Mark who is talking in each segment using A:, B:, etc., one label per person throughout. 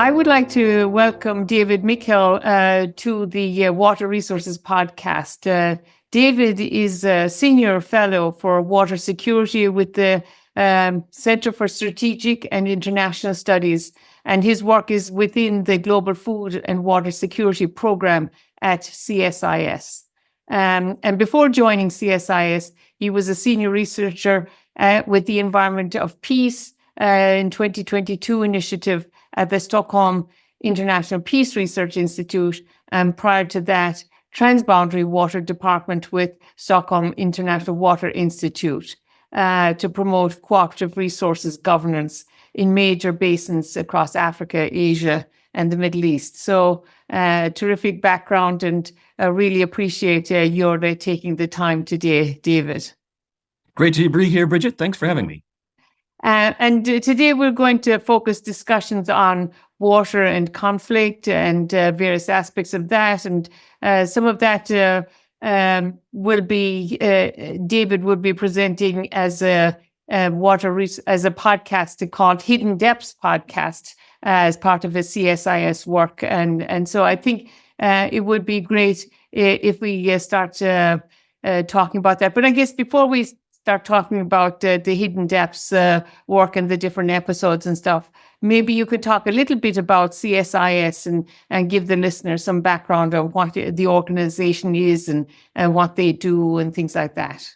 A: I would like to welcome David Michel to the Water Resources podcast. David is a senior fellow for water security with the Center for Strategic and International Studies, and his work is within the Global Food and Water Security Program at CSIS. And before joining CSIS, he was a senior researcher with the Environment of Peace in 2022 initiative at the Stockholm International Peace Research Institute, and prior to that, Transboundary Water Department with Stockholm International Water Institute to promote cooperative resources governance in major basins across Africa, Asia, and the Middle East. So terrific background, and really appreciate your taking the time today, David.
B: Great to be here, Bridget. Thanks for having me.
A: And today we're going to focus discussions on water and conflict and various aspects of that. And some of that will be, David will be presenting as a podcast called Hidden Depths Podcast as part of his CSIS work. And so I think it would be great if we start talking about that. But I guess before we start talking about the Hidden Depths work and the different episodes and stuff, maybe you could talk a little bit about CSIS and give the listeners some background on what the organization is and what they do and things like that.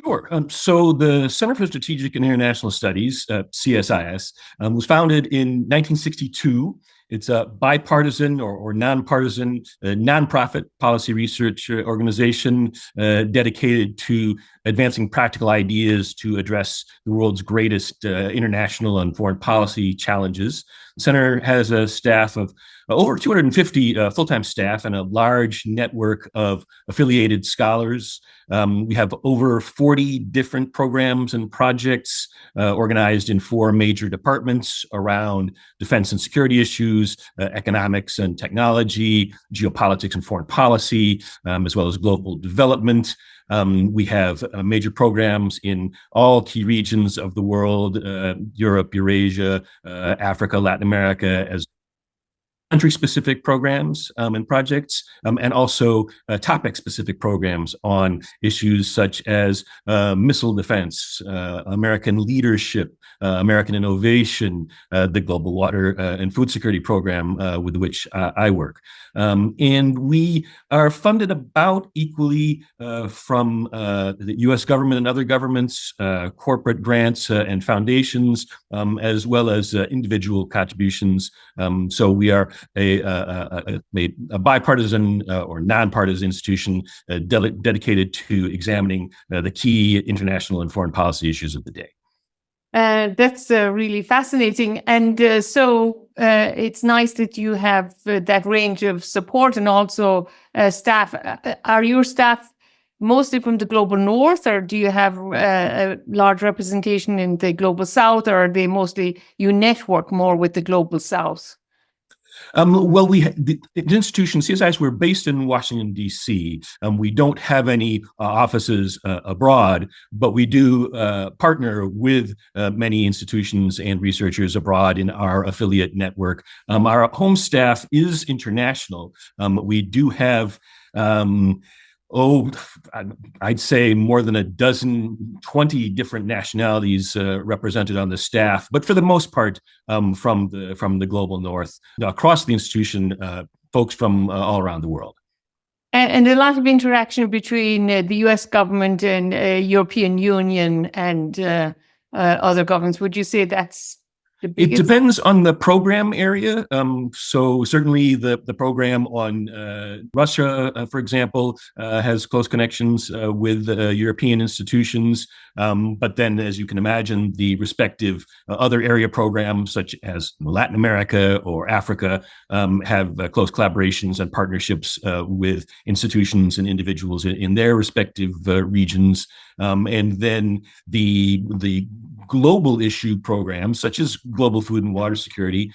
B: Sure. So the Center for Strategic and International Studies, CSIS, was founded in 1962. It's a bipartisan or nonpartisan nonprofit policy research organization dedicated to advancing practical ideas to address the world's greatest international and foreign policy challenges. The center has a staff of over 250 full-time staff and a large network of affiliated scholars. We have over 40 different programs and projects organized in 4 major departments around defense and security issues, economics and technology, geopolitics and foreign policy, as well as global development. We have major programs in all key regions of the world, Europe, Eurasia, Africa, Latin America, as country-specific programs and projects, and also topic-specific programs on issues such as missile defense, American leadership, American innovation, the Global Water and Food Security Program with which I work. And we are funded about equally from the U.S. government and other governments, corporate grants and foundations, as well as individual contributions. So we are a bipartisan or nonpartisan institution dedicated to examining the key international and foreign policy issues of the day.
A: That's really fascinating. And so it's nice that you have that range of support and also staff. Are your staff mostly from the global north, or do you have a large representation in the global south, or are they mostly, you network more with the global south?
B: Well, the institution, CSIS, we're based in Washington, D.C. We don't have any offices abroad, but we do partner with many institutions and researchers abroad in our affiliate network. Our home staff is international. We do have I'd say more than 20 different nationalities represented on the staff, but for the most part, from the global north. Across the institution, folks from all around the world.
A: And a lot of interaction between the U.S. government and European Union and other governments. Would you say that's the biggest?
B: It depends on the program area. So certainly the program on Russia, for example, has close connections with European institutions. But then, as you can imagine, the respective other area programs, such as Latin America or Africa, have close collaborations and partnerships with institutions and individuals in their respective regions. And then the global issue programs, such as global food and water security.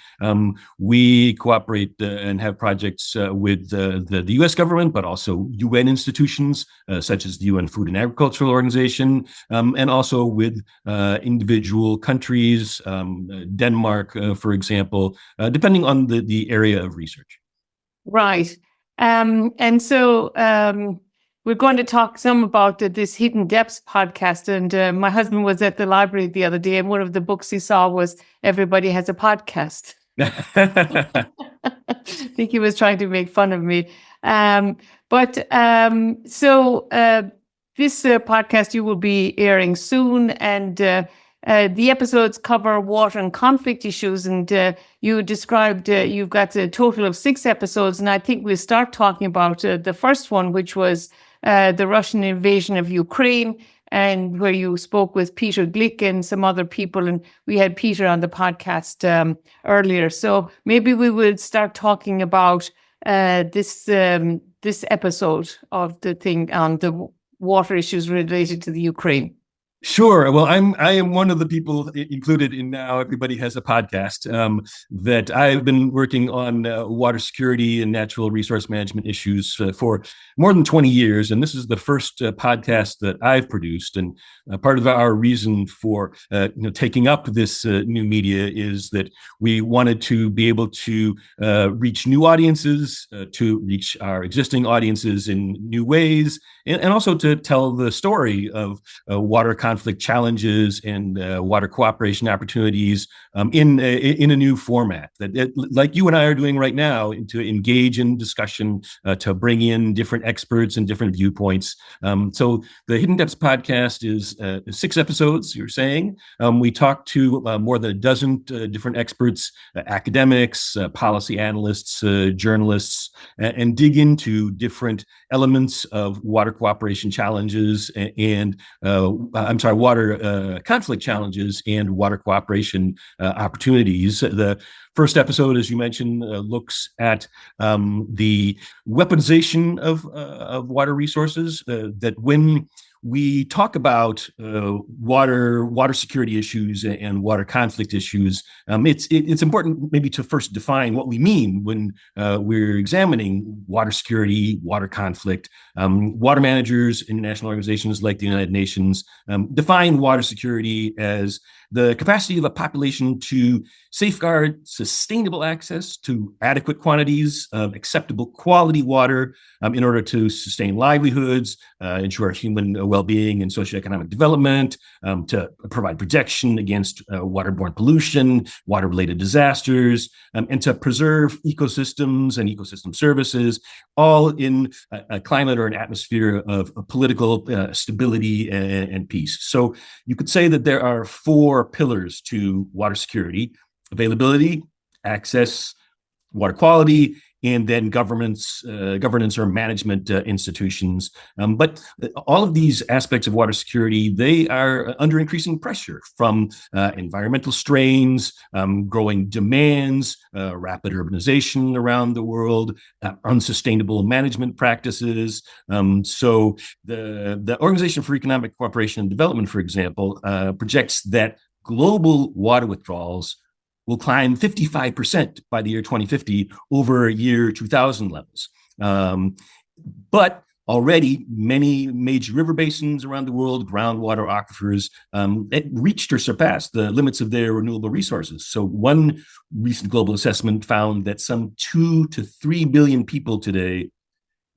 B: We cooperate and have projects with the U.S. government, but also UN institutions, such as the UN Food and Agricultural Organization, and also with individual countries, Denmark, for example, depending on the area of research.
A: Right. And so we're going to talk some about this Hidden Depths podcast. And my husband was at the library the other day, and one of the books he saw was Everybody Has a Podcast. I think he was trying to make fun of me. This podcast you will be airing soon, and the episodes cover water and conflict issues, and you described you've got a total of 6 episodes, and I think we'll start talking about the first one, which was the Russian invasion of Ukraine, and where you spoke with Peter Glick and some other people, and we had Peter on the podcast earlier. So maybe we would start talking about this episode of the thing on the water issues related to the Ukraine.
B: Sure. Well, I am one of the people included in Now Everybody Has a Podcast that I've been working on water security and natural resource management issues for more than 20 years. And this is the first podcast that I've produced. And part of our reason for taking up this new media is that we wanted to be able to reach new audiences, to reach our existing audiences in new ways, and also to tell the story of water conflict challenges and water cooperation opportunities in a new format that, like you and I are doing right now, to engage in discussion, to bring in different experts and different viewpoints. So the Hidden Depths podcast is 6 episodes, you're saying. We talk to more than a dozen different experts, academics, policy analysts, journalists, and dig into different elements of water cooperation challenges and water conflict challenges and water cooperation opportunities. The first episode, as you mentioned, looks at the weaponization of water resources, that when we talk about water security issues and water conflict issues, it's important maybe to first define what we mean when we're examining water security, water conflict. Water managers, international organizations like the United Nations define water security as the capacity of a population to safeguard sustainable access to adequate quantities of acceptable quality water in order to sustain livelihoods, ensure human well-being and socioeconomic development, to provide protection against waterborne pollution, water-related disasters, and to preserve ecosystems and ecosystem services, all in a climate or an atmosphere of political stability and peace. So you could say that there are 4 pillars to water security: availability, access, water quality, and then governance or management institutions. But all of these aspects of water security, they are under increasing pressure from environmental strains, growing demands, rapid urbanization around the world, unsustainable management practices. So the Organization for Economic Cooperation and Development, for example, projects that global water withdrawals will climb 55% by the year 2050 over year 2000 levels. But already many major river basins around the world, groundwater aquifers, reached or surpassed the limits of their renewable resources. So one recent global assessment found that some 2 to 3 billion people today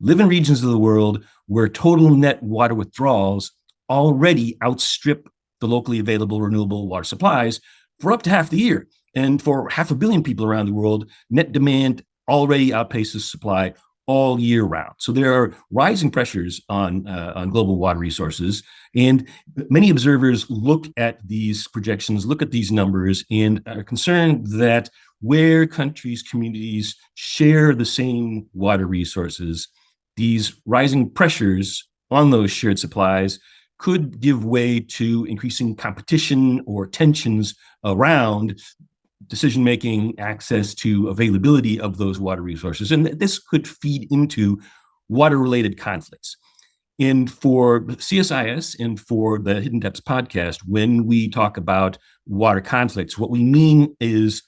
B: live in regions of the world where total net water withdrawals already outstrip the locally available renewable water supplies for up to half the year. And for 500 million people around the world, net demand already outpaces supply all year round. So there are rising pressures on global water resources. And many observers look at these projections, look at these numbers, and are concerned that where countries, communities share the same water resources, these rising pressures on those shared supplies could give way to increasing competition or tensions around decision-making, access to availability of those water resources. And this could feed into water-related conflicts. And for CSIS and for the Hidden Depths podcast, when we talk about water conflicts, what we mean is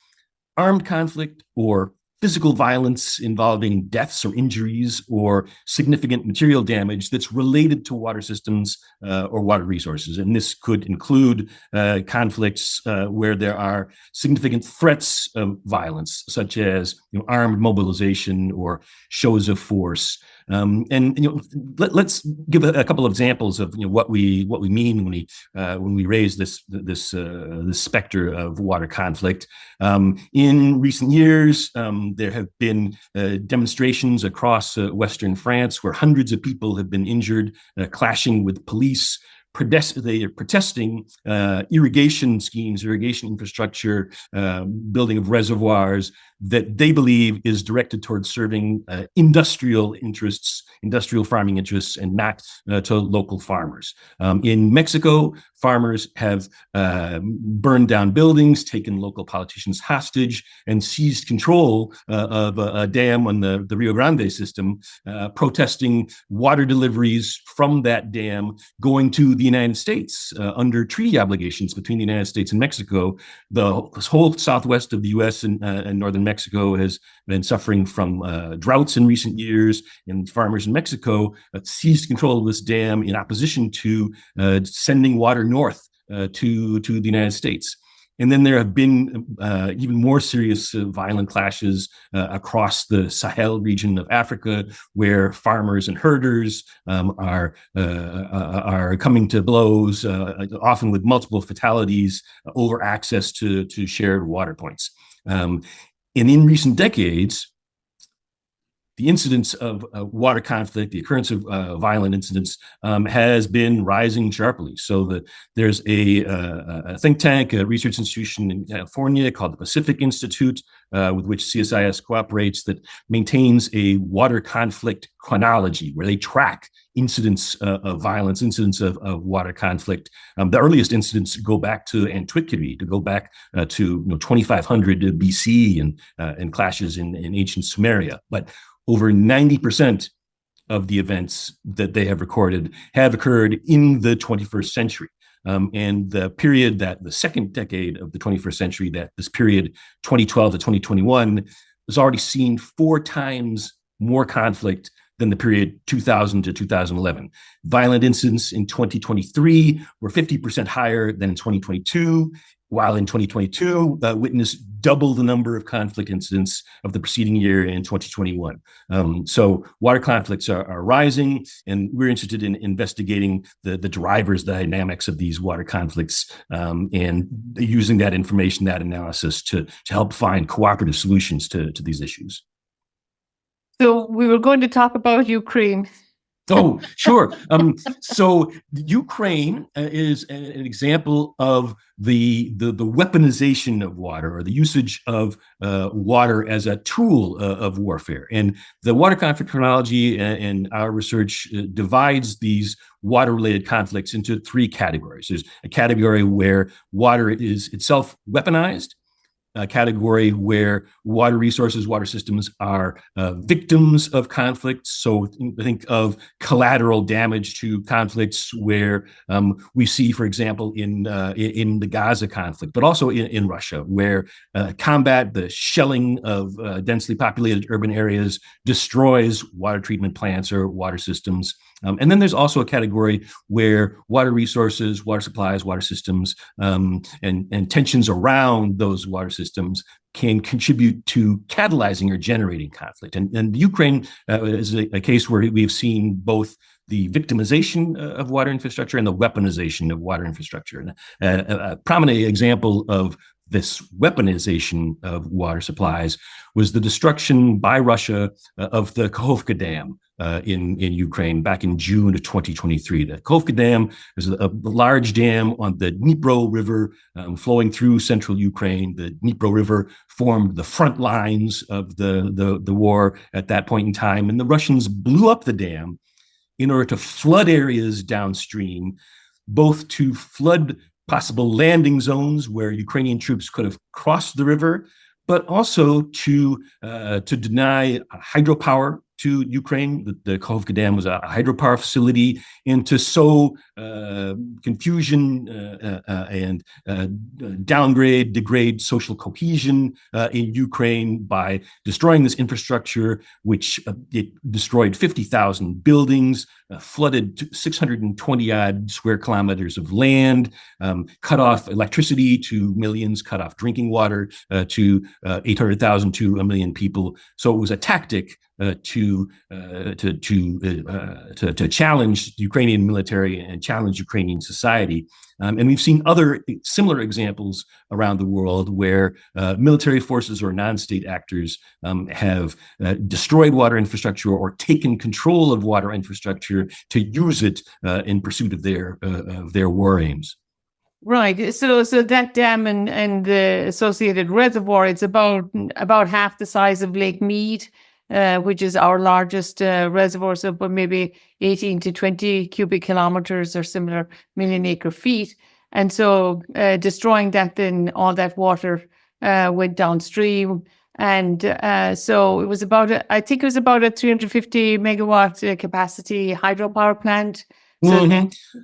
B: armed conflict or physical violence involving deaths or injuries or significant material damage that's related to water systems or water resources. And this could include conflicts where there are significant threats of violence, such as armed mobilization or shows of force. Let's give a couple of examples of what we mean when we raise this specter of water conflict. In recent years, there have been demonstrations across Western France where hundreds of people have been injured, clashing with police. They are protesting irrigation schemes, irrigation infrastructure, building of reservoirs that they believe is directed towards serving industrial farming interests, and not to local farmers. In Mexico, farmers have burned down buildings, taken local politicians hostage, and seized control of a dam on the Rio Grande system, protesting water deliveries from that dam going to the United States under treaty obligations between the United States and Mexico. The whole southwest of the U.S. and northern Mexico has been suffering from droughts in recent years, and farmers in Mexico seized control of this dam in opposition to sending water north to the United States. And then there have been even more serious violent clashes across the Sahel region of Africa, where farmers and herders are coming to blows, often with multiple fatalities, over access to shared water points. And in recent decades, the incidence of water conflict, the occurrence of violent incidents has been rising sharply. So there's a think tank, a research institution in California called the Pacific Institute, with which CSIS cooperates, that maintains a water conflict chronology where they track incidents of violence, incidents of water conflict. The earliest incidents go back to Antiquity, to go back to 2500 BC and clashes in ancient Sumeria. But over 90% of the events that they have recorded have occurred in the 21st century. And the second decade of the 21st century, this period 2012 to 2021, has already seen 4 times more conflict than the period 2000 to 2011. Violent incidents in 2023 were 50% higher than in 2022, while in 2022 witnessed double the number of conflict incidents of the preceding year in 2021. So water conflicts are rising, and we're interested in investigating the drivers, the dynamics of these water conflicts, and using that information, that analysis to help find cooperative solutions to these issues.
A: So we were going to talk about Ukraine.
B: Oh, sure. So Ukraine is an example of the weaponization of water, or the usage of water as a tool of warfare. And the water conflict chronology and our research divides these water-related conflicts into 3 categories. There's a category where water is itself weaponized, a category where water resources, water systems are victims of conflicts. So think of collateral damage to conflicts, where we see, for example, in the Gaza conflict, but also in Russia, where combat, the shelling of densely populated urban areas, destroys water treatment plants or water systems. And then there's also a category where water resources, water supplies, water systems, and tensions around those water systems can contribute to catalyzing or generating conflict. And Ukraine is a case where we've seen both the victimization of water infrastructure and the weaponization of water infrastructure. And a prominent example of this weaponization of water supplies was the destruction by Russia of the Kakhovka Dam in Ukraine back in June of 2023. The Kakhovka Dam is a large dam on the Dnipro River flowing through central Ukraine. The Dnipro River formed the front lines of the war at that point in time, and the Russians blew up the dam in order to flood areas downstream, both to flood possible landing zones where Ukrainian troops could have crossed the river, but also to deny hydropower to Ukraine. The Kakhovka Dam was a hydropower facility, and to sow confusion and degrade social cohesion in Ukraine by destroying this infrastructure, which it destroyed 50,000 buildings, flooded 620 odd square kilometers of land, cut off electricity to millions, cut off drinking water to 800,000 to 1 million people. So it was a tactic to challenge the Ukrainian military and challenge Ukrainian society. And we've seen other similar examples around the world where military forces or non-state actors have destroyed water infrastructure or taken control of water infrastructure to use it in pursuit of their war aims.
A: Right. So that dam and the associated reservoir, it's about half the size of Lake Mead, which is our largest reservoir, so maybe 18 to 20 cubic kilometers or similar million acre feet. And so destroying that, then all that water went downstream. And so it was I think it was about a 350 megawatt capacity hydropower plant. So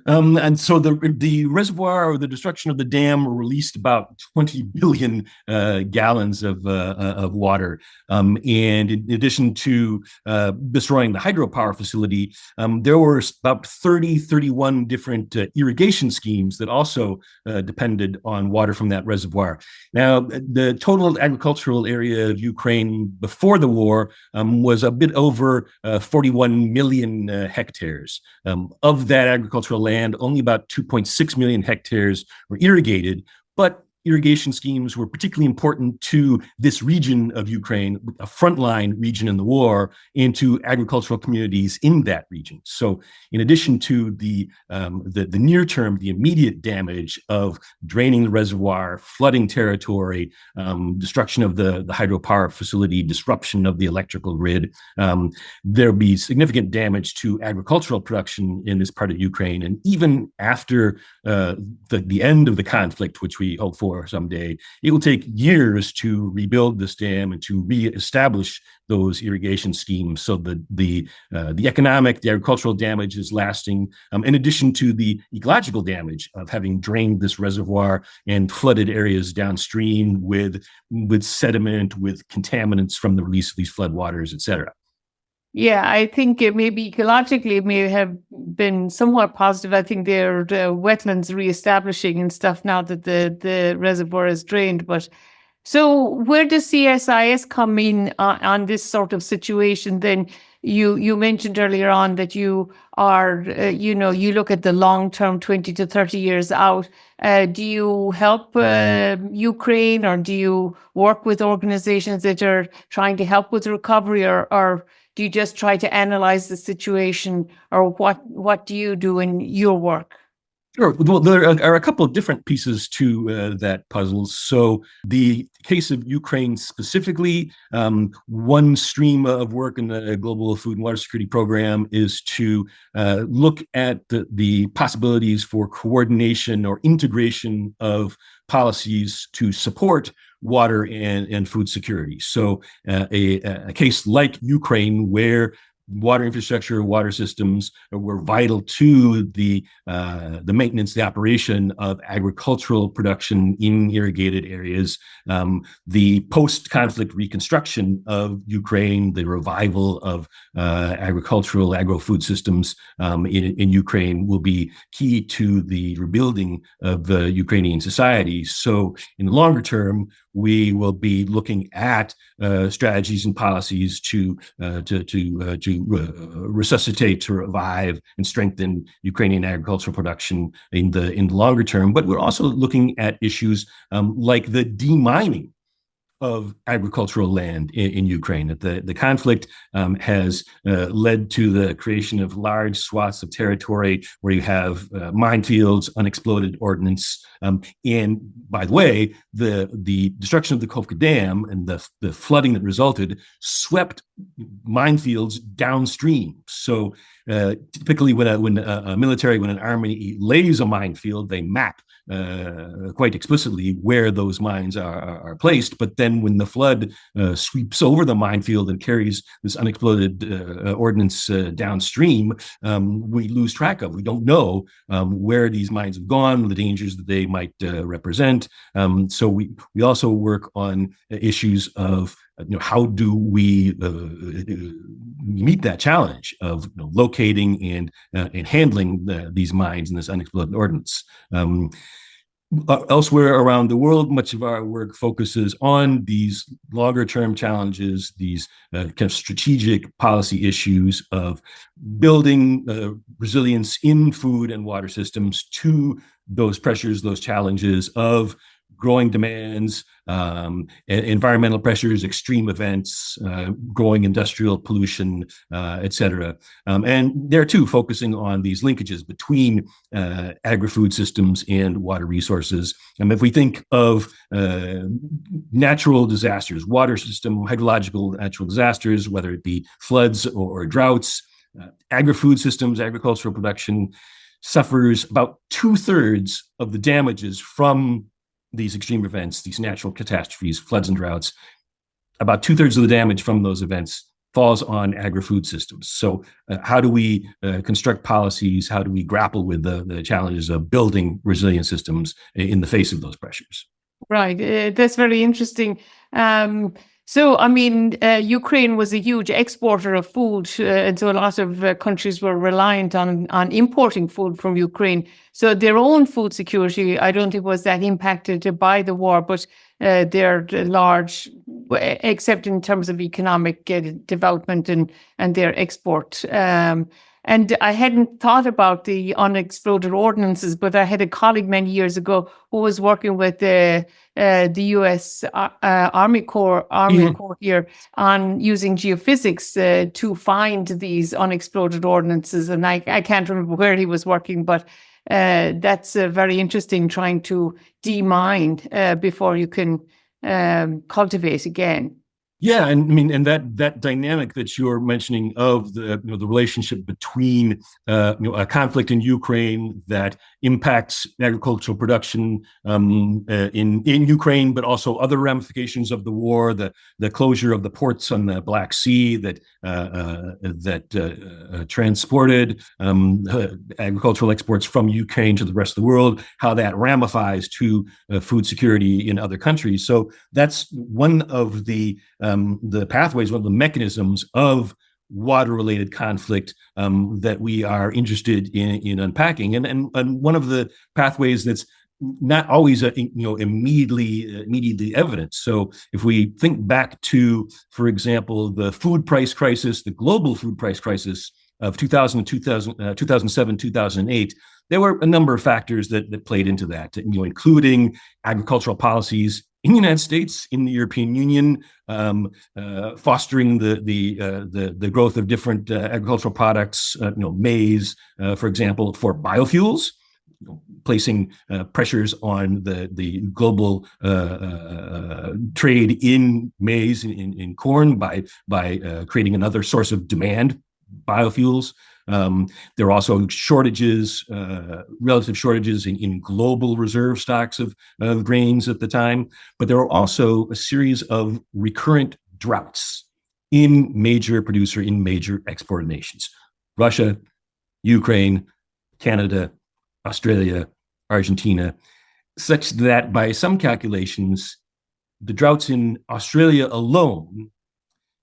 B: and so the reservoir or the destruction of the dam released about 20 billion gallons of water. And in addition to destroying the hydropower facility, there were about 31 different irrigation schemes that also depended on water from that reservoir. Now, the total agricultural area of Ukraine before the war was a bit over 41 million hectares. Of that agricultural land, only about 2.6 million hectares were irrigated, but irrigation schemes were particularly important to this region of Ukraine, a frontline region in the war, and to agricultural communities in that region. So in addition to the near term, the immediate damage of draining the reservoir, flooding territory, destruction of the hydropower facility, disruption of the electrical grid, there'll be significant damage to agricultural production in this part of Ukraine. And even after the end of the conflict, which we hope for someday, it will take years to rebuild this dam and to reestablish those irrigation schemes. So the economic, the agricultural damage is lasting, in addition to the ecological damage of having drained this reservoir and flooded areas downstream with sediment, with contaminants from the release of these floodwaters, et cetera.
A: Yeah, I think maybe ecologically it may have been somewhat positive. I think there are wetlands reestablishing and stuff now that the reservoir is drained. But so where does CSIS come in on this sort of situation? Then you mentioned earlier on that you are, you look at the long term, 20 to 30 years out. Do you help Ukraine, or do you work with organizations that are trying to help with recovery, or do you just try to analyze the situation, or what do you do in your work?
B: Sure. Well, there are a couple of different pieces to that puzzle. So the case of Ukraine specifically, one stream of work in the Global Food and Water Security Program is to look at the possibilities for coordination or integration of policies to support water and food security. So a case like Ukraine, where water infrastructure, water systems were vital to the maintenance, the operation of agricultural production in irrigated areas. The post-conflict reconstruction of Ukraine, the revival of agricultural, agro-food systems in Ukraine will be key to the rebuilding of the Ukrainian society. So in the longer term, we will be looking at strategies and policies to resuscitate, to revive, and strengthen Ukrainian agricultural production in the longer term. But we're also looking at issues like the demining of agricultural land in Ukraine. The conflict has led to the creation of large swaths of territory where you have minefields, unexploded ordnance. And by the way, the destruction of the Kakhovka Dam and the flooding that resulted swept minefields downstream. So typically when an army lays a minefield, they map quite explicitly where those mines are placed, but then then when the flood sweeps over the minefield and carries this unexploded ordnance downstream, we lose track of. We don't know where these mines have gone, the dangers that they might represent. So we also work on issues of how do we meet that challenge of locating and handling these mines and this unexploded ordnance. Elsewhere around the world, much of our work focuses on these longer-term challenges, these kind of strategic policy issues of building resilience in food and water systems to those pressures, those challenges of growing demands, environmental pressures, extreme events, growing industrial pollution, et cetera. And there too, focusing on these linkages between agri-food systems and water resources. If we think of natural disasters, water system, hydrological natural disasters, whether it be floods or droughts, agri-food systems, agricultural production suffers about 2/3 of the damages from these extreme events, these natural catastrophes, floods and droughts. About 2/3 of the damage from those events falls on agri-food systems. So how do we construct policies? How do we grapple with the challenges of building resilient systems in the face of those pressures?
A: Right. That's very interesting. So, I mean, Ukraine was a huge exporter of food, and so a lot of countries were reliant on importing food from Ukraine. So their own food security, I don't think was that impacted by the war, but they're large, except in terms of economic development and their export. And I hadn't thought about the unexploded ordnances, but I had a colleague many years ago who was working with the U.S. Army Corps here on using geophysics to find these unexploded ordnances. And I can't remember where he was working, but that's very interesting, trying to demine before you can cultivate again.
B: Yeah, and I mean, and that dynamic that you're mentioning of the the relationship between a conflict in Ukraine that impacts agricultural production in Ukraine, but also other ramifications of the war, the closure of the ports on the Black Sea that transported agricultural exports from Ukraine to the rest of the world, how that ramifies to food security in other countries. So that's one of the pathways, one of the mechanisms of water-related conflict that we are interested in unpacking, and one of the pathways that's not always immediately evident. So if we think back to, for example, the food price crisis, the global food price crisis of 2007, 2008, there were a number of factors that played into that, including agricultural policies in the United States, in the European Union, fostering the growth of different agricultural products, maize, for example, for biofuels, placing pressures on the global trade in maize, in corn, by creating another source of demand, biofuels. There are also shortages, relative shortages in global reserve stocks of grains at the time, but there are also a series of recurrent droughts in major export nations: Russia, Ukraine, Canada, Australia, Argentina, such that by some calculations, the droughts in Australia alone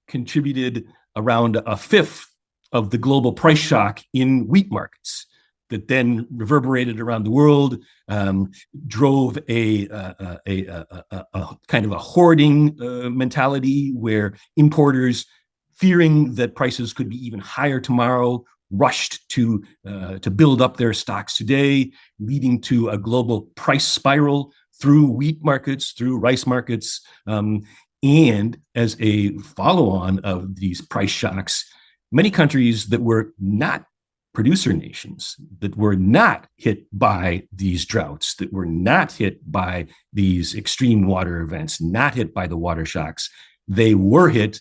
B: contributed around a fifth of the global price shock in wheat markets that then reverberated around the world, drove a kind of a hoarding mentality where importers, fearing that prices could be even higher tomorrow, rushed to build up their stocks today, leading to a global price spiral through wheat markets, through rice markets, and as a follow-on of these price shocks, many countries that were not producer nations, that were not hit by these droughts, that were not hit by these extreme water events, not hit by the water shocks, they were hit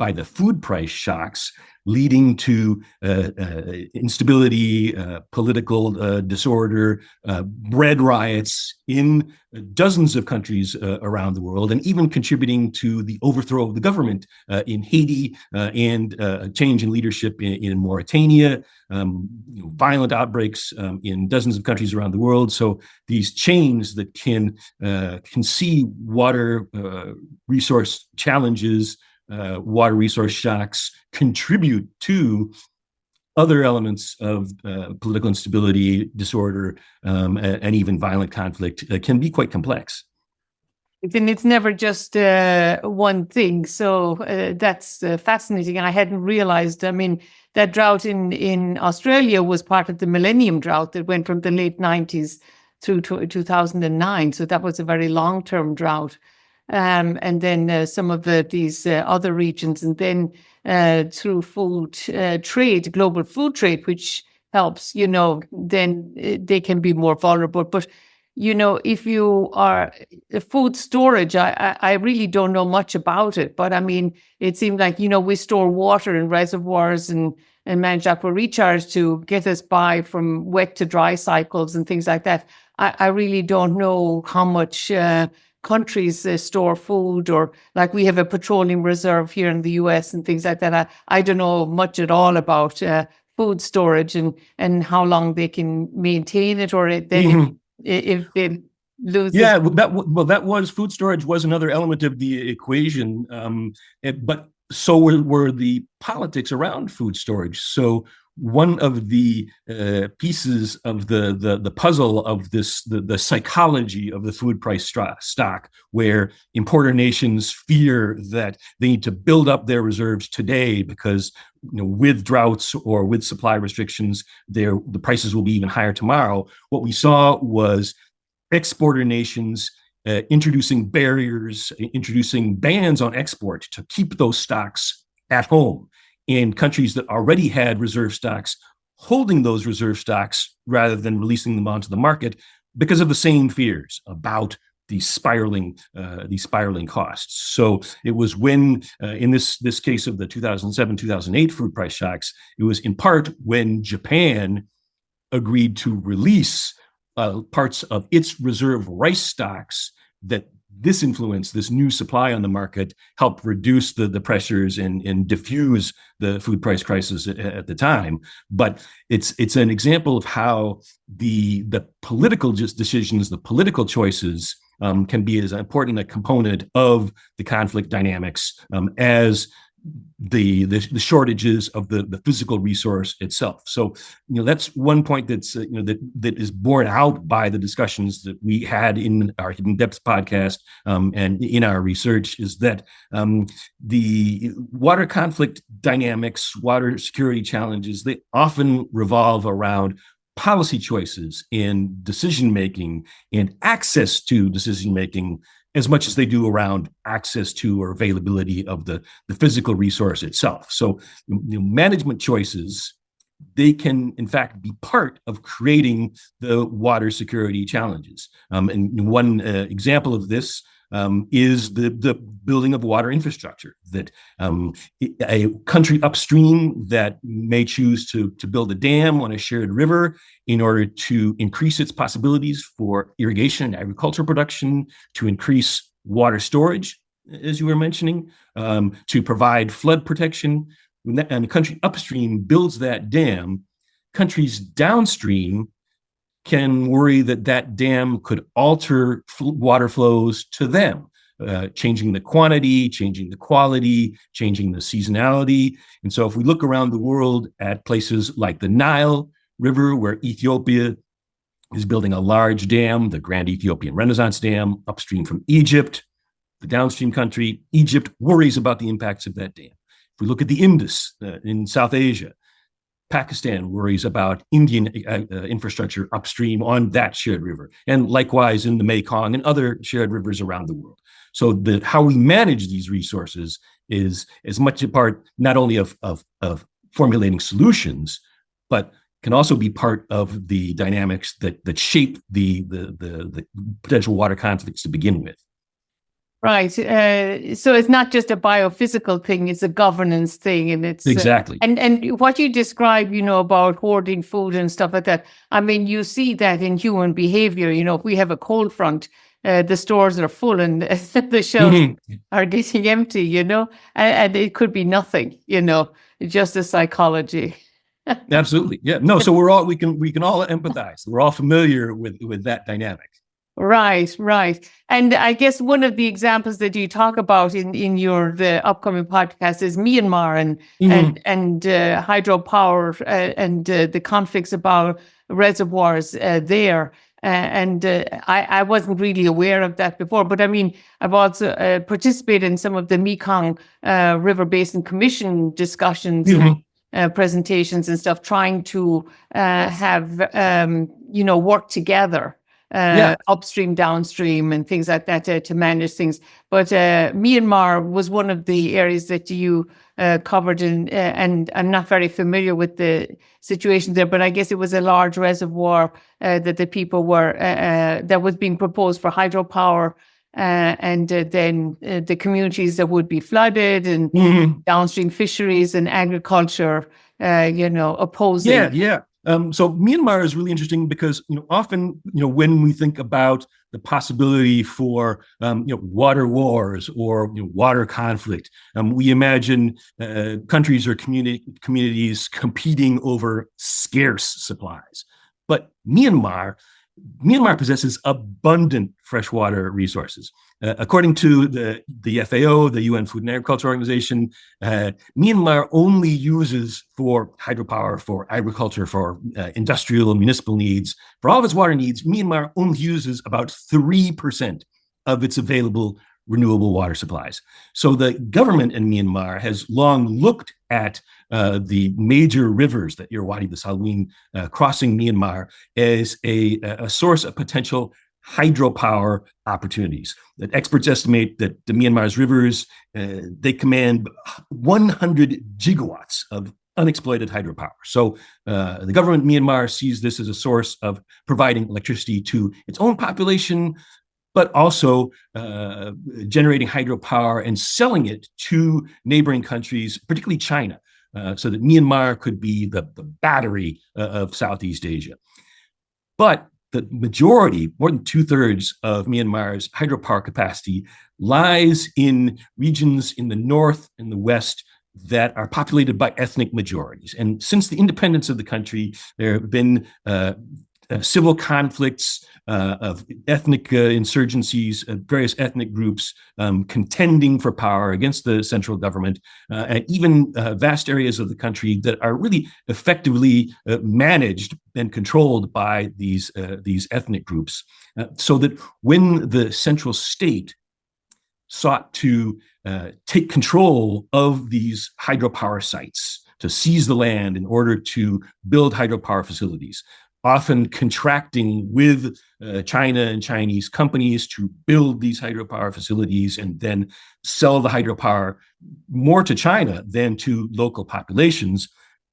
B: by the food price shocks, leading to instability, political disorder, bread riots in dozens of countries around the world, and even contributing to the overthrow of the government in Haiti and change in leadership in Mauritania, violent outbreaks in dozens of countries around the world. So these chains that can see water resource challenges, water resource shocks, contribute to other elements of political instability, disorder, and even violent conflict can be quite complex.
A: And it's never just one thing. So that's fascinating. And I hadn't realized, I mean, that drought in Australia was part of the Millennium Drought that went from the late 90s through to 2009. So that was a very long-term drought. And then some of these other regions, and then through food trade, global food trade, which helps, then they can be more vulnerable. But, if you are food storage, I really don't know much about it. But I mean, it seems like, we store water in reservoirs and manage aqua recharge to get us by from wet to dry cycles and things like that. I really don't know how much countries store food, or like we have a petroleum reserve here in the US and things like that. I don't know much at all about food storage and how long they can maintain it, or then if they lose
B: it. That was food storage was another element of the equation, but so were the politics around food storage. So one of the pieces of the puzzle of this, the psychology of the food price stock, where importer nations fear that they need to build up their reserves today because with droughts or with supply restrictions, the prices will be even higher tomorrow. What we saw was exporter nations introducing barriers, introducing bans on export to keep those stocks at home. In countries that already had reserve stocks, holding those reserve stocks rather than releasing them onto the market because of the same fears about these spiraling costs. So it was when, in this case of the 2007-2008 food price shocks, it was in part when Japan agreed to release parts of its reserve rice stocks that this new supply on the market helped reduce the pressures and diffuse the food price crisis at the time. But it's an example of how the political decisions, the political choices can be as important a component of the conflict dynamics as the shortages of the physical resource itself. So that's one point that's that is borne out by the discussions that we had in our Hidden Depths podcast and in our research, is that the water conflict dynamics, water security challenges, they often revolve around policy choices in decision making and access to decision making, as much as they do around access to or availability of the physical resource itself. So management choices, they can in fact be part of creating the water security challenges. And one example of this is the building of water infrastructure, that a country upstream that may choose to build a dam on a shared river in order to increase its possibilities for irrigation and agricultural production, to increase water storage, as you were mentioning, to provide flood protection. And the country upstream builds that dam, countries downstream can worry that dam could alter water flows to them, changing the quantity, changing the quality, changing the seasonality. And so if we look around the world at places like the Nile River, where Ethiopia is building a large dam, the Grand Ethiopian Renaissance Dam, upstream from Egypt, the downstream country, Egypt worries about the impacts of that dam. If we look at the Indus in South Asia, Pakistan worries about Indian infrastructure upstream on that shared river, and likewise in the Mekong and other shared rivers around the world. So how we manage these resources is as much a part not only of formulating solutions, but can also be part of the dynamics that shape the potential water conflicts to begin with.
A: Right. So it's not just a biophysical thing, it's a governance thing. And it's
B: Exactly.
A: And what you describe, about hoarding food and stuff like that. I mean, you see that in human behavior. If we have a cold front, the stores are full and the shelves are getting empty, and it could be nothing, just a psychology.
B: Absolutely. Yeah. No, so we can all empathize. We're all familiar with that dynamic.
A: Right, right. And I guess one of the examples that you talk about in the upcoming podcast is Myanmar and hydropower and the conflicts about reservoirs there. I wasn't really aware of that before, but I mean, I've also participated in some of the Mekong River Basin Commission discussions. Presentations and stuff, trying to have work together. Upstream, downstream, and things like that to manage things. But Myanmar was one of the areas that you covered, and I'm not very familiar with the situation there, but I guess it was a large reservoir that the people were that was being proposed for hydropower, and then the communities that would be flooded, and downstream fisheries and agriculture, opposing.
B: Yeah. So Myanmar is really interesting because often when we think about the possibility for water wars or water conflict, we imagine countries or communities competing over scarce supplies. But Myanmar possesses abundant freshwater resources. According to the FAO, the UN Food and Agriculture Organization, Myanmar only uses for hydropower, for agriculture, for industrial and municipal needs. For all of its water needs, Myanmar only uses about 3% of its available renewable water supplies. So the government in Myanmar has long looked at the major rivers, the Irrawaddy, the Salween, crossing Myanmar as a source of potential hydropower opportunities. That experts estimate that the Myanmar's rivers, they command 100 gigawatts of unexploited hydropower. So the government in Myanmar sees this as a source of providing electricity to its own population, but also generating hydropower and selling it to neighboring countries, particularly China, so that Myanmar could be the battery of Southeast Asia. But the majority, more than 2/3 of Myanmar's hydropower capacity lies in regions in the north and the west that are populated by ethnic majorities. And since the independence of the country, there have been civil conflicts of ethnic insurgencies, various ethnic groups contending for power against the central government, and even vast areas of the country that are really effectively managed and controlled by these ethnic groups. So that when the central state sought to take control of these hydropower sites, to seize the land in order to build hydropower facilities, often contracting with China and Chinese companies to build these hydropower facilities and then sell the hydropower more to China than to local populations.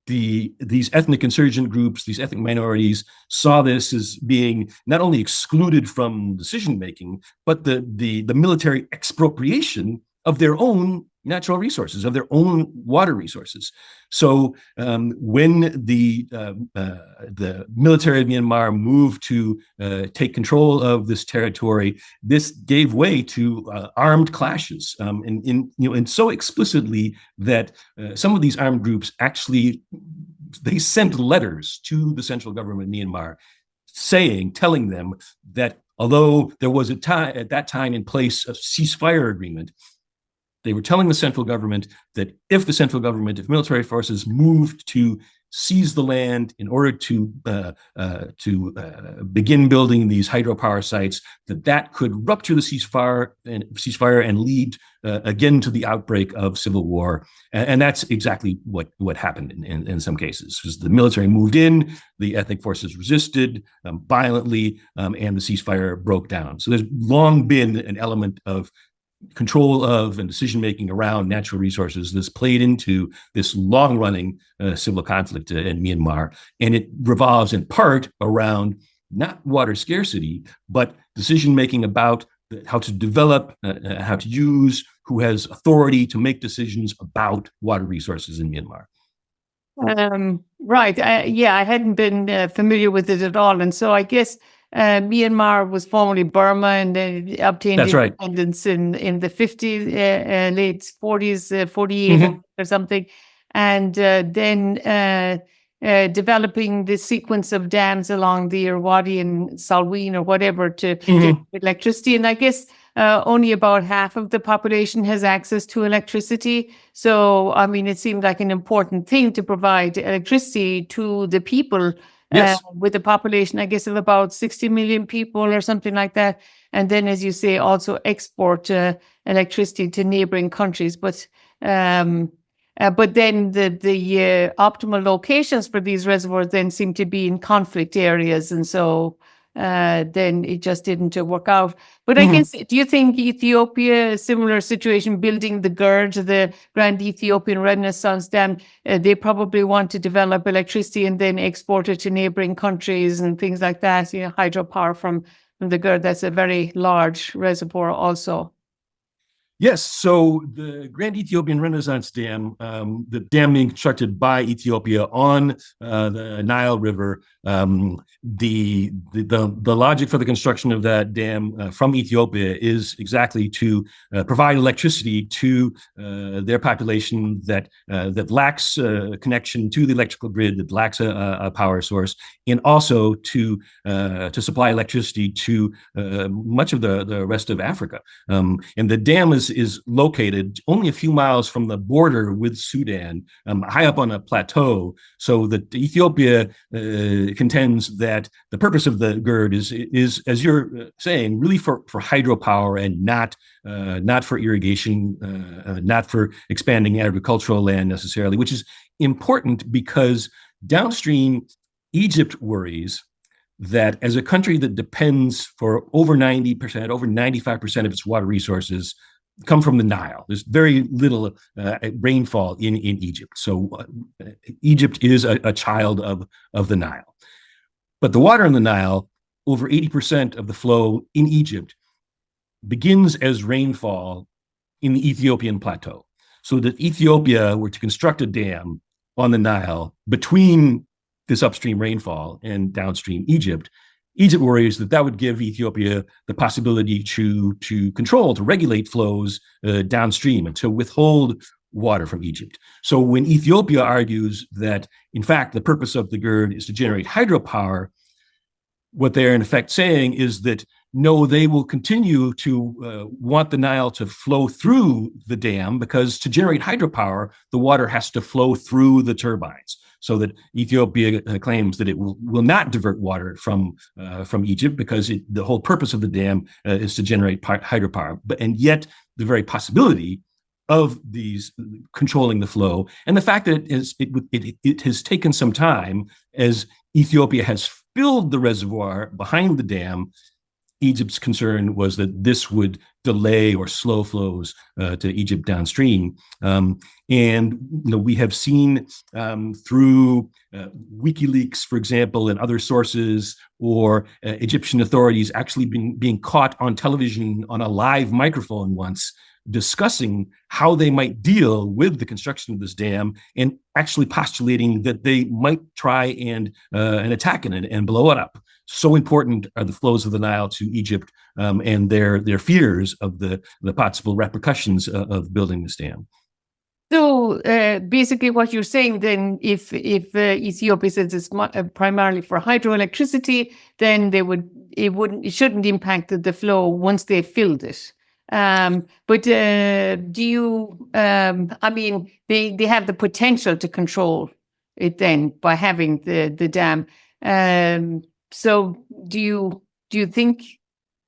B: These ethnic insurgent groups, these ethnic minorities, saw this as being not only excluded from decision-making, but the military expropriation of their own natural resources, of their own water resources. So when the military of Myanmar moved to take control of this territory, this gave way to armed clashes, and so explicitly that some of these armed groups actually they sent letters to the central government of Myanmar, telling them that although there was at that time in place a ceasefire agreement, they were telling the central government that if military forces moved to seize the land in order to begin building these hydropower sites, that could rupture the ceasefire and lead again to the outbreak of civil war. And that's exactly what happened in some cases. Was the military moved in, the ethnic forces resisted violently, and the ceasefire broke down. So there's long been an element of control of and decision-making around natural resources that's played into this long-running civil conflict in Myanmar. And it revolves in part around not water scarcity, but decision-making about how to develop, how to use, who has authority to make decisions about water resources in Myanmar.
A: Right. Yeah, I hadn't been familiar with it at all. And so I guess Myanmar was formerly Burma, and then obtained
B: That's right.
A: independence in the 50s, late 40s, 48
B: Mhm.
A: or something. And then developing the sequence of dams along the Irrawaddy and Salween or whatever to generate electricity. And I guess only about half of the population has access to electricity. So, I mean, it seemed like an important thing to provide electricity to the people
B: Yes.
A: with a population, I guess, of about 60 million people or something like that. And then, as you say, also export electricity to neighboring countries. But then the optimal locations for these reservoirs then seem to be in conflict areas. And so then it just didn't work out. But I guess, do you think Ethiopia, similar situation, building the GERD, the Grand Ethiopian Renaissance Dam, they probably want to develop electricity and then export it to neighboring countries and things like that, you know, hydropower from the GERD. That's a very large reservoir also.
B: Yes, so the Grand Ethiopian Renaissance Dam, the dam being constructed by Ethiopia on the Nile River, the logic for the construction of that dam from Ethiopia is exactly to provide electricity to their population that lacks connection to the electrical grid, that lacks a power source, and also to supply electricity to much of the rest of Africa. And the dam is located only a few miles from the border with Sudan, high up on a plateau, so that Ethiopia contends that the purpose of the GERD is, as you're saying, really for hydropower and not for irrigation, not for expanding agricultural land necessarily, which is important because downstream Egypt worries that as a country that depends for over 90%, over 95% of its water resources come from the Nile. There's very little rainfall in Egypt. So Egypt is a child of the Nile. But the water in the Nile, over 80% of the flow in Egypt begins as rainfall in the Ethiopian plateau. So that Ethiopia were to construct a dam on the Nile between this upstream rainfall and downstream Egypt, Egypt worries that would give Ethiopia the possibility to regulate flows downstream and to withhold water from Egypt. So when Ethiopia argues that, in fact, the purpose of the GERD is to generate hydropower, what they're in effect saying is that, no, they will continue to want the Nile to flow through the dam because to generate hydropower, the water has to flow through the turbines. So that Ethiopia claims that it will not divert water from Egypt because the whole purpose of the dam is to generate hydropower. And yet the very possibility of these controlling the flow and the fact that it has taken some time as Ethiopia has filled the reservoir behind the dam, Egypt's concern was that this would delay or slow flows to Egypt downstream. And we have seen through WikiLeaks, for example, and other sources, or Egyptian authorities actually being caught on television on a live microphone once, discussing how they might deal with the construction of this dam and actually postulating that they might try and attack it and blow it up. So important are the flows of the Nile to Egypt and their fears of the possible repercussions of building this dam.
A: So basically what you're saying then, if Ethiopia says it's primarily for hydroelectricity, then it shouldn't impact the flow once they filled it. But do you, I mean, they have the potential to control it then by having the dam. So do you think,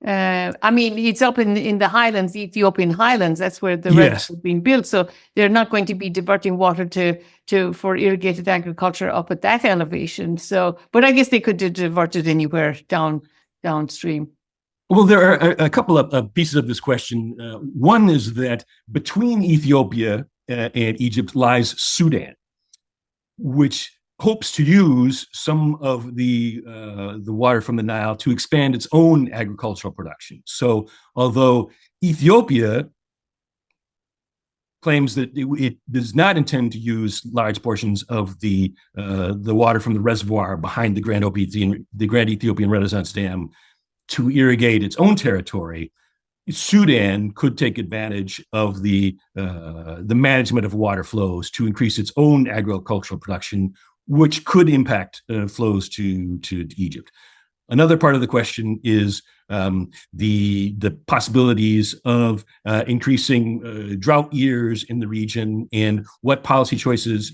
A: I mean, it's up in the highlands, the Ethiopian highlands, that's where the reservoir is being built. So they're not going to be diverting water for irrigated agriculture up at that elevation. So, but I guess they could divert it anywhere downstream.
B: Well, there are a couple of pieces of this question. One is that between Ethiopia and Egypt lies Sudan, which hopes to use some of the water from the Nile to expand its own agricultural production. So although Ethiopia claims that it does not intend to use large portions of the water from the reservoir behind the Grand Ethiopian Renaissance Dam to irrigate its own territory, Sudan could take advantage of the management of water flows to increase its own agricultural production, which could impact flows to Egypt. Another part of the question is the possibilities of increasing drought years in the region and what policy choices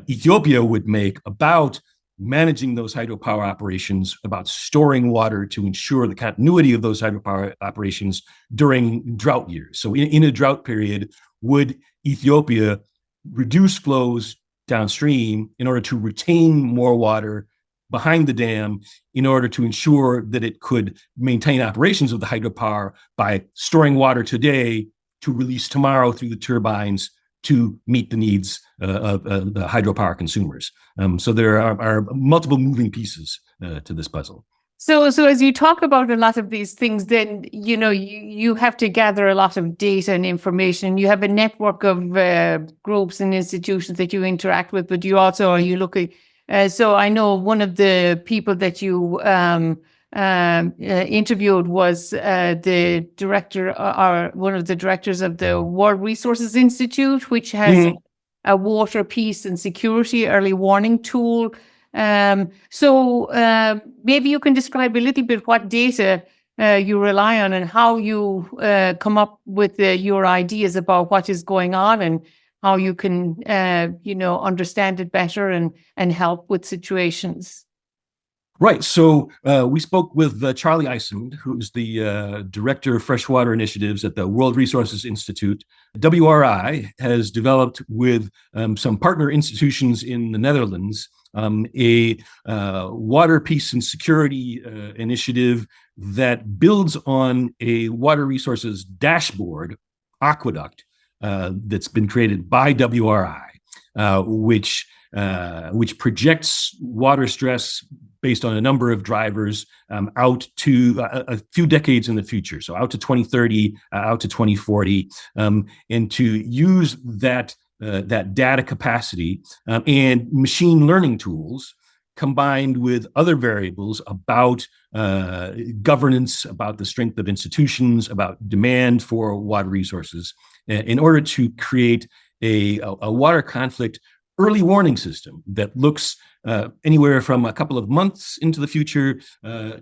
B: Ethiopia would make about managing those hydropower operations, about storing water to ensure the continuity of those hydropower operations during drought years. So in a drought period, would Ethiopia reduce flows downstream in order to retain more water behind the dam in order to ensure that it could maintain operations of the hydropower by storing water today to release tomorrow through the turbines to meet the needs of the hydropower consumers. So there are multiple moving pieces to this puzzle.
A: So as you talk about a lot of these things, then, you have to gather a lot of data and information. You have a network of groups and institutions that you interact with, but you also are you looking. So I know one of the people that you interviewed was the director or one of the directors of the World Resources Institute, which has a water, peace and security early warning tool. So maybe you can describe a little bit what data you rely on and how you come up with your ideas about what is going on and how you can, understand it better and help with situations.
B: Right. So we spoke with Charlie Eisend, who's the Director of Freshwater Initiatives at the World Resources Institute. WRI has developed with some partner institutions in the Netherlands a water, peace, and security initiative that builds on a water resources dashboard, Aqueduct, that's been created by WRI, which projects water stress based on a number of drivers out to a few decades in the future, so out to 2030, out to 2040, and to use that data capacity and machine learning tools combined with other variables about governance, about the strength of institutions, about demand for water resources, in order to create a water conflict early warning system that looks anywhere from a couple of months into the future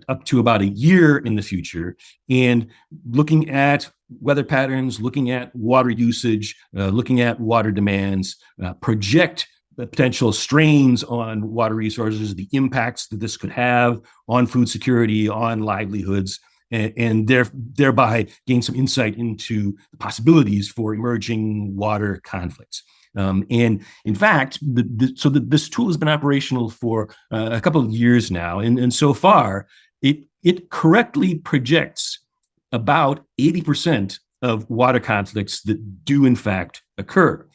B: up to about a year in the future, and looking at weather patterns, looking at water usage, looking at water demands, project the potential strains on water resources, the impacts that this could have on food security, on livelihoods, and thereby gain some insight into the possibilities for emerging water conflicts. And in fact, this tool has been operational for a couple of years now, and so far, it correctly projects about 80% of water conflicts that do in fact occur.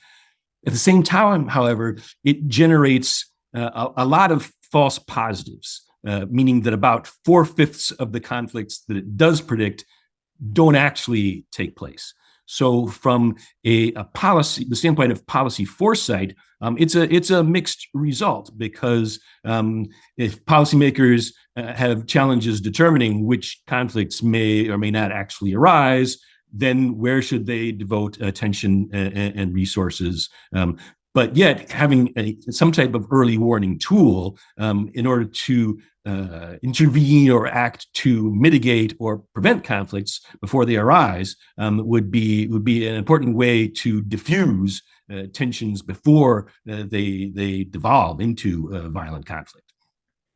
B: At the same time, however, it generates a lot of false positives, meaning that about 4/5 of the conflicts that it does predict don't actually take place. So from the standpoint of policy foresight, it's a mixed result, because if policymakers have challenges determining which conflicts may or may not actually arise, then where should they devote attention and resources? But yet, having some type of early warning tool in order to intervene or act to mitigate or prevent conflicts before they arise would be an important way to diffuse tensions before they devolve into violent conflict.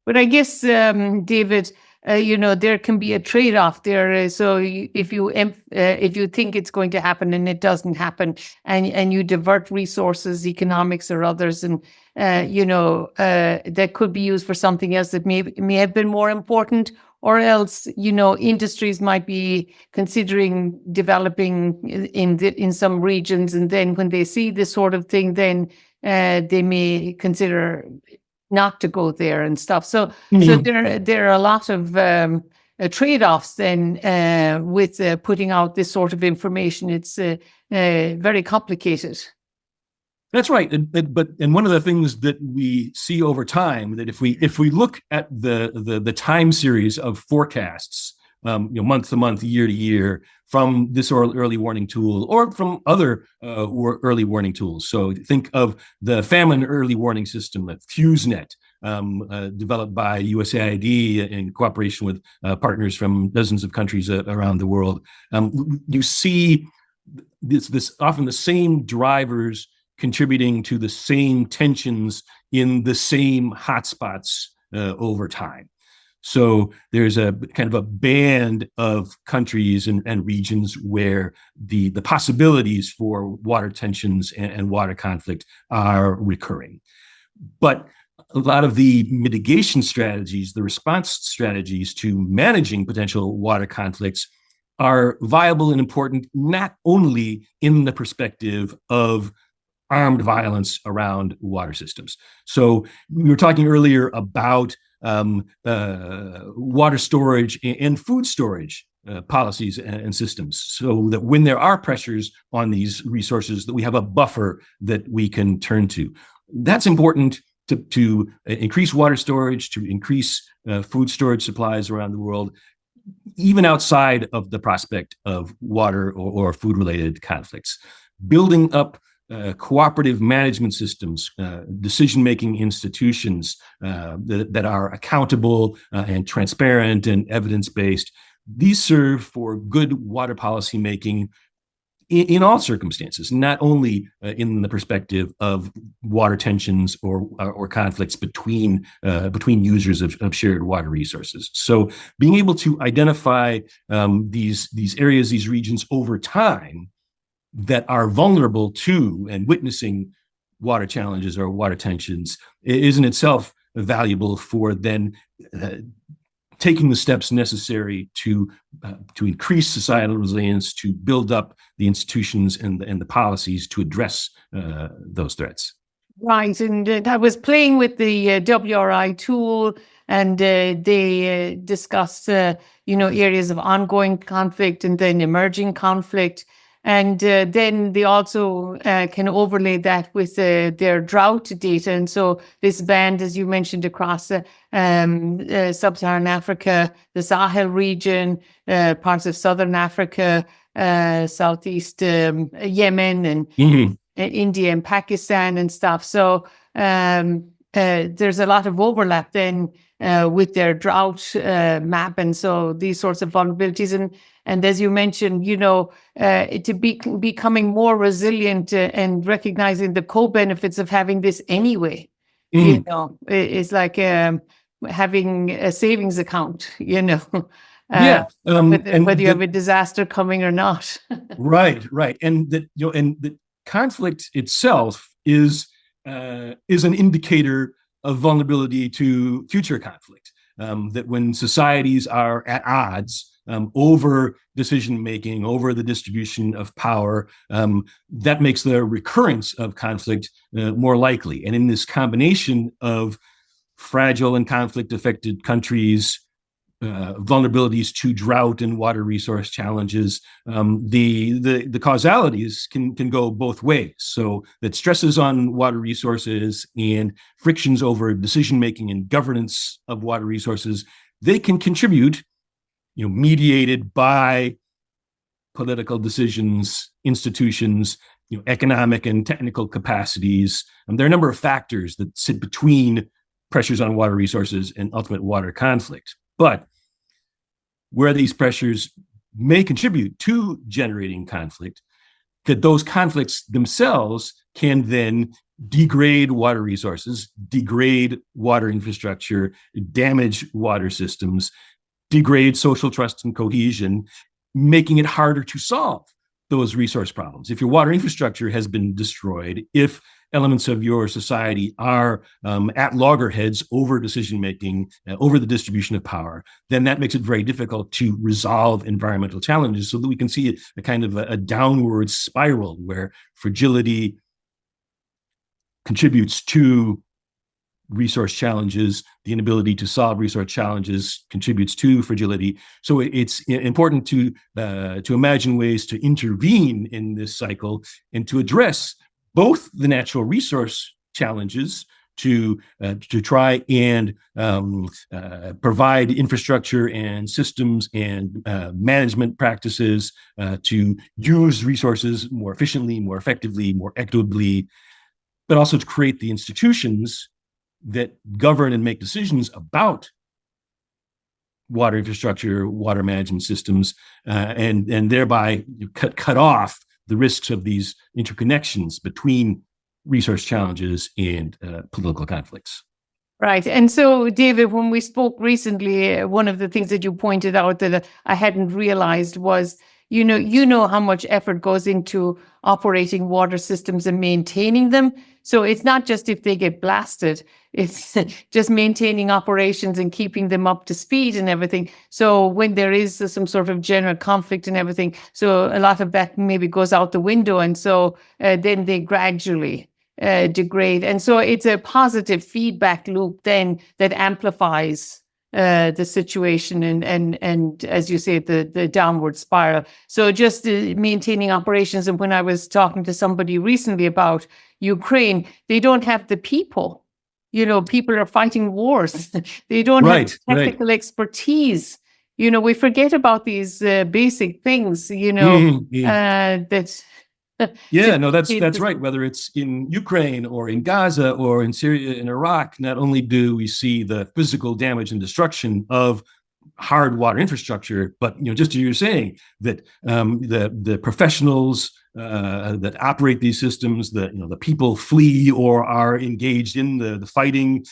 A: But I guess, David, there can be a trade-off there. So if you think it's going to happen and it doesn't happen, and you divert resources, economics or others, and that could be used for something else that may have been more important, or else industries might be considering developing in some regions, and then when they see this sort of thing, then they may consider not to go there and stuff. So
B: Mhm.
A: there are a lot of trade-offs then with putting out this sort of information. It's very complicated.
B: That's right. And one of the things that we see over time, that if we look at the time series of forecasts, month to month, year to year, from this early warning tool or from other early warning tools. So think of the famine early warning system, the FuseNet, developed by USAID in cooperation with partners from dozens of countries around the world. You see this often the same drivers contributing to the same tensions in the same hotspots over time. So there's a kind of a band of countries and regions where the possibilities for water tensions and water conflict are recurring. But a lot of the mitigation strategies, the response strategies to managing potential water conflicts are viable and important not only in the perspective of armed violence around water systems. So we were talking earlier about water storage and food storage policies and systems, so that when there are pressures on these resources, that we have a buffer that we can turn to. That's important to increase water storage, to increase food storage supplies around the world, even outside of the prospect of water or food-related conflicts. Building up cooperative management systems, decision-making institutions that are accountable and transparent and evidence-based. These serve for good water policy making in all circumstances, not only in the perspective of water tensions or conflicts between users of shared water resources. So being able to identify these areas, these regions over time that are vulnerable to and witnessing water challenges or water tensions is in itself valuable for then taking the steps necessary to increase societal resilience, to build up the institutions and the policies to address those threats.
A: Right, and I was playing with the WRI tool, and they discussed, areas of ongoing conflict and then emerging conflict. And then they also can overlay that with their drought data. And so this band, as you mentioned, across sub-Saharan Africa, the Sahel region, parts of Southern Africa, Southeast Yemen, and India and Pakistan and stuff. So there's a lot of overlap then with their drought map. And so these sorts of vulnerabilities. And as you mentioned, to be becoming more resilient and recognizing the co-benefits of having this anyway, it's like having a savings account,
B: Yeah.
A: whether you have a disaster coming or not.
B: Right. And that conflict itself is an indicator of vulnerability to future conflict. That when societies are at odds over decision making, over the distribution of power, that makes the recurrence of conflict more likely. And in this combination of fragile and conflict affected countries, vulnerabilities to drought and water resource challenges, the causalities can go both ways. So that stresses on water resources and frictions over decision making and governance of water resources, they can contribute, mediated by political decisions, institutions, economic and technical capacities. There are a number of factors that sit between pressures on water resources and ultimate water conflict. But where these pressures may contribute to generating conflict, that those conflicts themselves can then degrade water resources, degrade water infrastructure, damage water systems, degrade social trust and cohesion, making it harder to solve those resource problems. If your water infrastructure has been destroyed, if elements of your society are at loggerheads over decision-making, over the distribution of power, then that makes it very difficult to resolve environmental challenges, so that we can see a kind of a downward spiral where fragility contributes to resource challenges. The inability to solve resource challenges contributes to fragility. So it's important to imagine ways to intervene in this cycle and to address both the natural resource challenges, to try and provide infrastructure and systems and management practices to use resources more efficiently, more effectively, more equitably, but also to create the institutions that govern and make decisions about water infrastructure, water management systems, and thereby cut off the risks of these interconnections between resource challenges and political conflicts.
A: Right. And so, David, when we spoke recently, one of the things that you pointed out that I hadn't realized was, you know how much effort goes into operating water systems and maintaining them. So it's not just if they get blasted, it's just maintaining operations and keeping them up to speed and everything. So when there is some sort of general conflict and everything, so a lot of that maybe goes out the window. And so then they gradually degrade. And so it's a positive feedback loop then that amplifies the situation and as you say, the downward spiral. So just maintaining operations. And when I was talking to somebody recently about Ukraine, they don't have the people. People are fighting wars. They don't have technical expertise. We forget about these basic things, that...
B: Yeah, no, that's right. Whether it's in Ukraine or in Gaza or in Syria and Iraq, not only do we see the physical damage and destruction of hard water infrastructure, but just as you're saying, that the professionals that operate these systems, the people flee or are engaged in the fighting.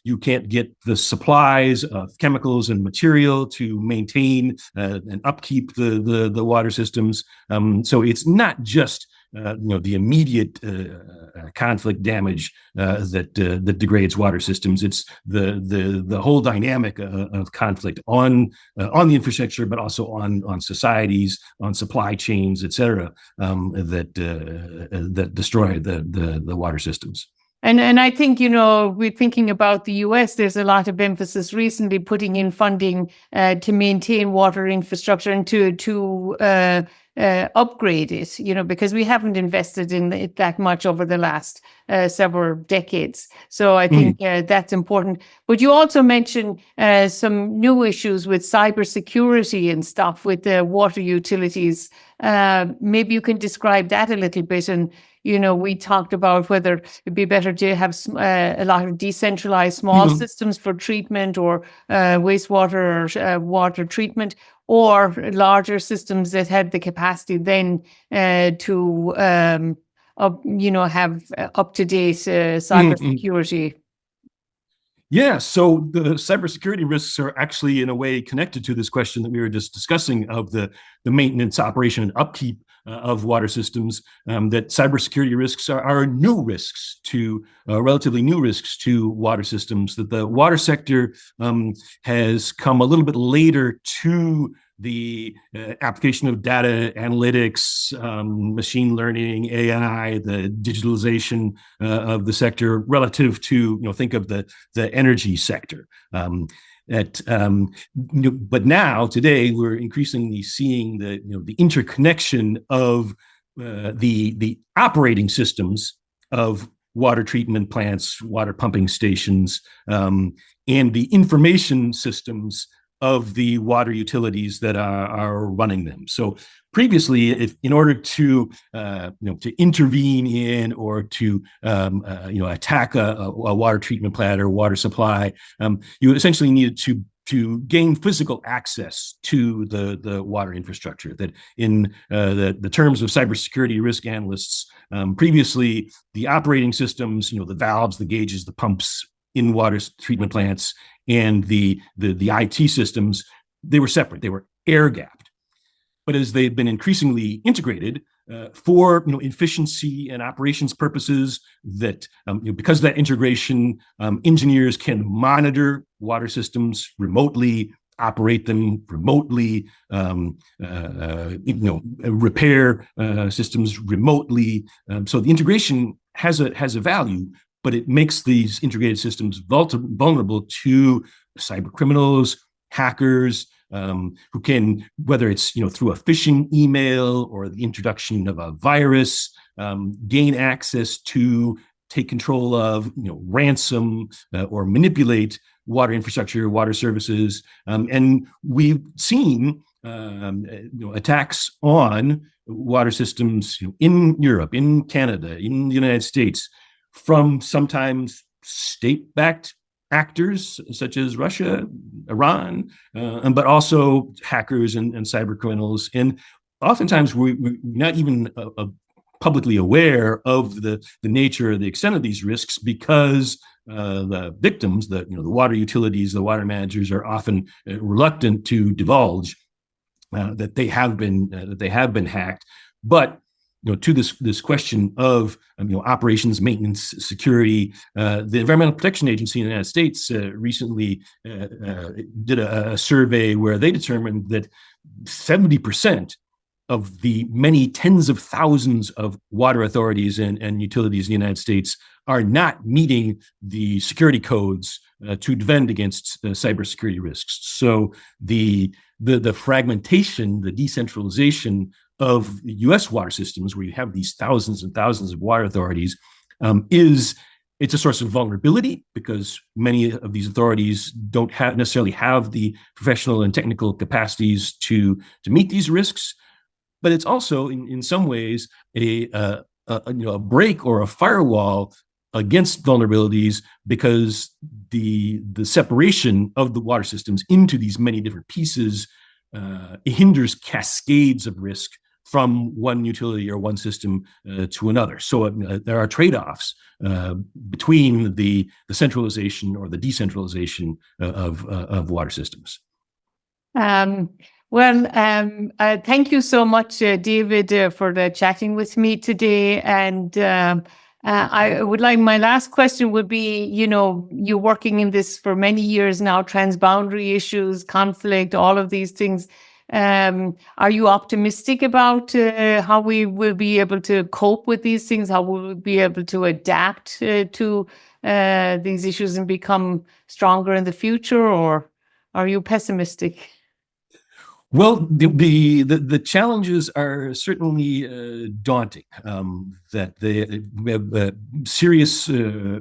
B: You can't get the supplies of chemicals and material to maintain and upkeep the water systems. So it's not just the immediate conflict damage that degrades water systems. It's the whole dynamic of conflict on the infrastructure, but also on societies, on supply chains, et cetera, that destroy the water systems.
A: And I think, we're thinking about the US, there's a lot of emphasis recently putting in funding to maintain water infrastructure and to upgrade it, because we haven't invested in it that much over the last several decades. So I think that's important. But you also mentioned some new issues with cybersecurity and stuff with the water utilities. Maybe you can describe that a little bit. And we talked about whether it'd be better to have a lot of decentralized small systems for treatment or wastewater or water treatment, or larger systems that had the capacity then to have up-to-date cybersecurity.
B: Yeah, so the cybersecurity risks are actually in a way connected to this question that we were just discussing of the maintenance, operation, and upkeep of water systems. That cybersecurity risks are new risks to relatively new risks to water systems. That the water sector has come a little bit later to the application of data analytics, machine learning, AI, the digitalization of the sector relative to, think of the energy sector. But now today we're increasingly seeing the interconnection of the operating systems of water treatment plants, water pumping stations, and the information systems of the water utilities that are running them. So previously, in order to intervene in or to attack a water treatment plant or water supply, you essentially needed to gain physical access to the water infrastructure. That in the terms of cybersecurity risk analysts, previously the operating systems, the valves, the gauges, the pumps in water treatment plants, and the IT systems, they were separate. They were air-gapped. But as they've been increasingly integrated for efficiency and operations purposes, that because of that integration, engineers can monitor water systems remotely, operate them remotely, repair systems remotely. So the integration has a value. but it makes these integrated systems vulnerable to cyber criminals, hackers, who can, whether it's through a phishing email or the introduction of a virus, gain access to, take control of, ransom or manipulate water infrastructure, water services, and we've seen attacks on water systems in Europe, in Canada, in the United States, from sometimes state-backed actors such as Russia, Iran, but also hackers and cyber criminals. And oftentimes we're not even publicly aware of the nature or the extent of these risks, because the victims, the water utilities, the water managers, are often reluctant to divulge that they have been hacked. But to this question of operations, maintenance, security, the Environmental Protection Agency in the United States recently did a survey where they determined that 70% of the many tens of thousands of water authorities and utilities in the United States are not meeting the security codes to defend against cybersecurity risks. So the fragmentation, the decentralization of U.S. water systems, where you have these thousands and thousands of water authorities, it's a source of vulnerability, because many of these authorities don't necessarily have the professional and technical capacities to meet these risks. But it's also, in some ways, a break or a firewall against vulnerabilities, because the separation of the water systems into these many different pieces hinders cascades of risk from one utility or one system to another. So there are trade-offs between the centralization or the decentralization of water systems.
A: Thank you so much, David, for chatting with me today. And I would like, my last question would be, you're working in this for many years now, transboundary issues, conflict, all of these things. Are you optimistic about how we will be able to cope with these things, how we will be able to adapt to these issues and become stronger in the future, or are you pessimistic?
B: Well, the challenges are certainly daunting. That we have serious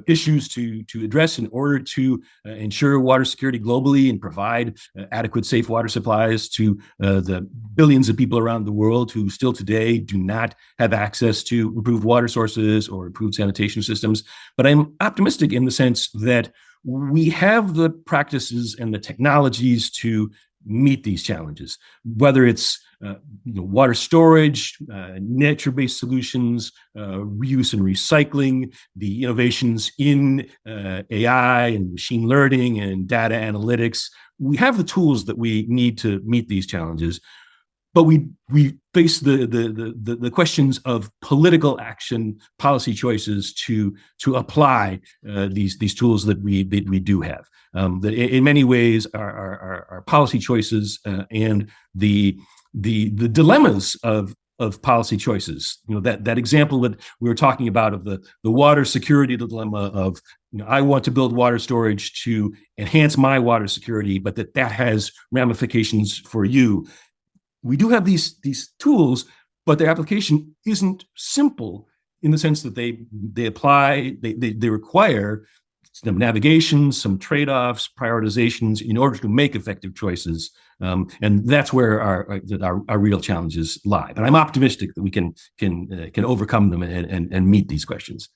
B: issues to address in order to ensure water security globally and provide adequate, safe water supplies to the billions of people around the world who still today do not have access to improved water sources or improved sanitation systems. But I'm optimistic in the sense that we have the practices and the technologies to meet these challenges, whether it's water storage, nature-based solutions, reuse and recycling, the innovations in AI and machine learning and data analytics. We have the tools that we need to meet these challenges, but we face the questions of political action, policy choices to apply these tools that we do have. That in many ways our policy choices and the dilemmas of policy choices. That example that we were talking about of the water security dilemma of I want to build water storage to enhance my water security, but that has ramifications for you. We do have these tools, but their application isn't simple in the sense that they require some navigation, some trade-offs, prioritizations in order to make effective choices. And that's where our real challenges lie. But I'm optimistic that we can overcome them and meet these questions.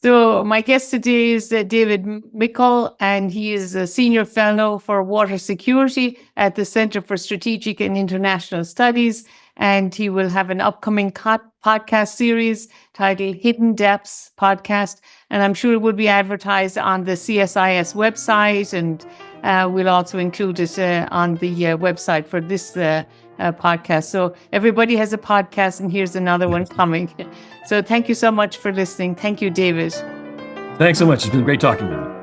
A: So my guest today is David Michel, and he is a senior fellow for water security at the Center for Strategic and International Studies. And he will have an upcoming podcast series titled Hidden Depths Podcast. And I'm sure it will be advertised on the CSIS website. And we'll also include it on the website for this podcast. So everybody has a podcast, and here's another one coming. So thank you so much for listening. Thank you, David.
B: Thanks so much. It's been great talking with you.